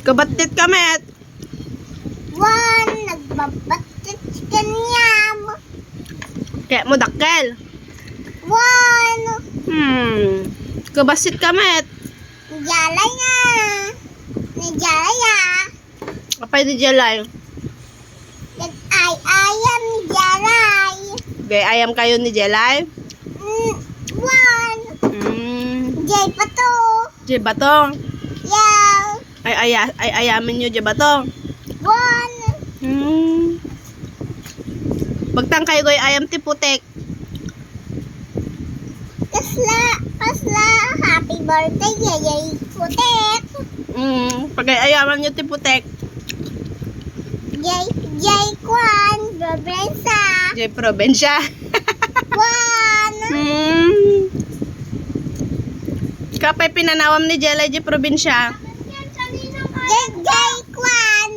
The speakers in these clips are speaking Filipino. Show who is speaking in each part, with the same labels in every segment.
Speaker 1: Kabatit kamet.
Speaker 2: One, nagbabatit kanyam.
Speaker 1: Kaya mo dakkel.
Speaker 2: One,
Speaker 1: Kabasit kamet.
Speaker 2: jalay na. Najalaya.
Speaker 1: Apay di jalay.
Speaker 2: Nag-ay-ayam ni jalay.
Speaker 1: Gay ayam kayo ni Jelay.
Speaker 2: One, jay pa to.
Speaker 1: Di ba to?
Speaker 2: Yaw.
Speaker 1: Ay ayamin nyo di ba to?
Speaker 2: One,
Speaker 1: Bagtang kayo goy ayam ti putek.
Speaker 2: pasla, happy birthday, yay, putek.
Speaker 1: Pagay ayaman nyo ti putek.
Speaker 2: Jay Kwan, Robrensa.
Speaker 1: Di probensya.
Speaker 2: One,
Speaker 1: Kapay pinanawam ni Jelay di probinsya.
Speaker 2: Jay Kwan,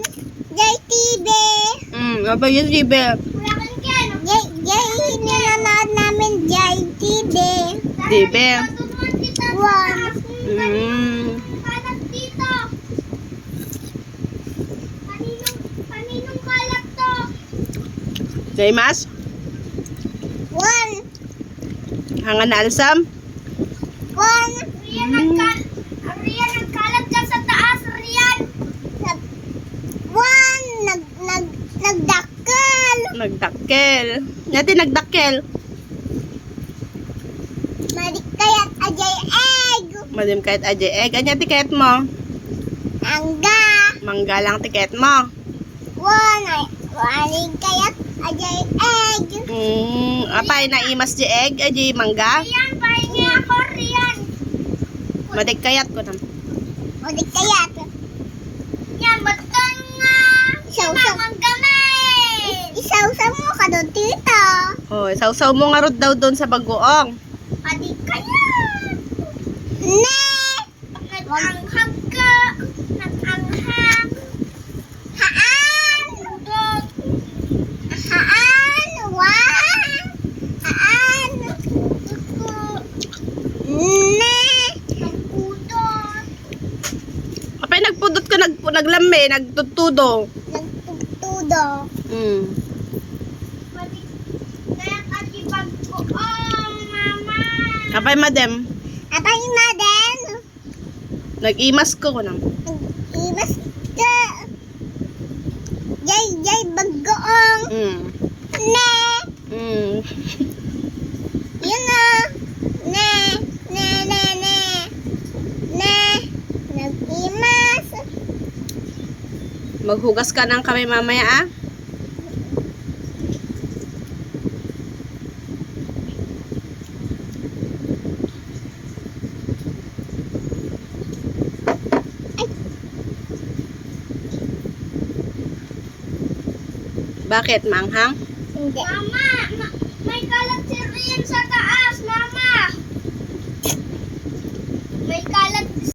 Speaker 2: Jay TV.
Speaker 1: Kapay yun di be.
Speaker 2: Jay nanonood namin, Jay TV.
Speaker 1: Di be.
Speaker 2: One,
Speaker 3: Paninong kalat to?
Speaker 1: Jay mas.
Speaker 2: one,
Speaker 1: Hangan na alsam.
Speaker 2: one,
Speaker 3: Rian, nagkalat ka sa taas, Rian.
Speaker 2: one, nagdakkel.
Speaker 1: Nagdakkel. Nyati nagdakkel.
Speaker 2: Marikayat ajay egg.
Speaker 1: Madim kahit aje egg. Anya tiket mo?
Speaker 2: Angga.
Speaker 1: Mangga lang tiket mo.
Speaker 2: One, marikayat ajay egg.
Speaker 1: Apay na imas di egg. Aje mangga.
Speaker 3: Rian, pahingi ako, Rian.
Speaker 1: Madik kayat ko nam.
Speaker 2: Marikayat.
Speaker 3: Yan, batang nga.
Speaker 2: Isaw-saw.
Speaker 3: Ang gamay.
Speaker 2: Isaw-saw mo ka doon, tita.
Speaker 1: Oh, sausaw mo nga rod daw doon sa bagoong.
Speaker 3: Padi kaya.
Speaker 2: Ne!
Speaker 3: Nag-anghag ka. Nag-anghag.
Speaker 2: Haan!
Speaker 3: Udot.
Speaker 2: Haan! Haan! Haan!
Speaker 3: Tuko.
Speaker 2: Ne!
Speaker 3: Nag-udot.
Speaker 1: Apay nagpudot ka naglambe, nagtutudo.
Speaker 2: Nagtugtudo.
Speaker 3: Padi. Kaya kati pag-uong, mama.
Speaker 1: Apay madem,
Speaker 2: Atay maden.
Speaker 1: nag-imas ko nam.
Speaker 2: Ibas ka. Jay bagoong. Ne! Yun na. Ne! Ne! Ne! Ne! Ne! Nag-imas.
Speaker 1: Maghugas ka ng kamay mamaya ah. Bakit manghang?
Speaker 2: Hindi.
Speaker 3: Mama, may kalat si Rian sa taas, mama. May kalat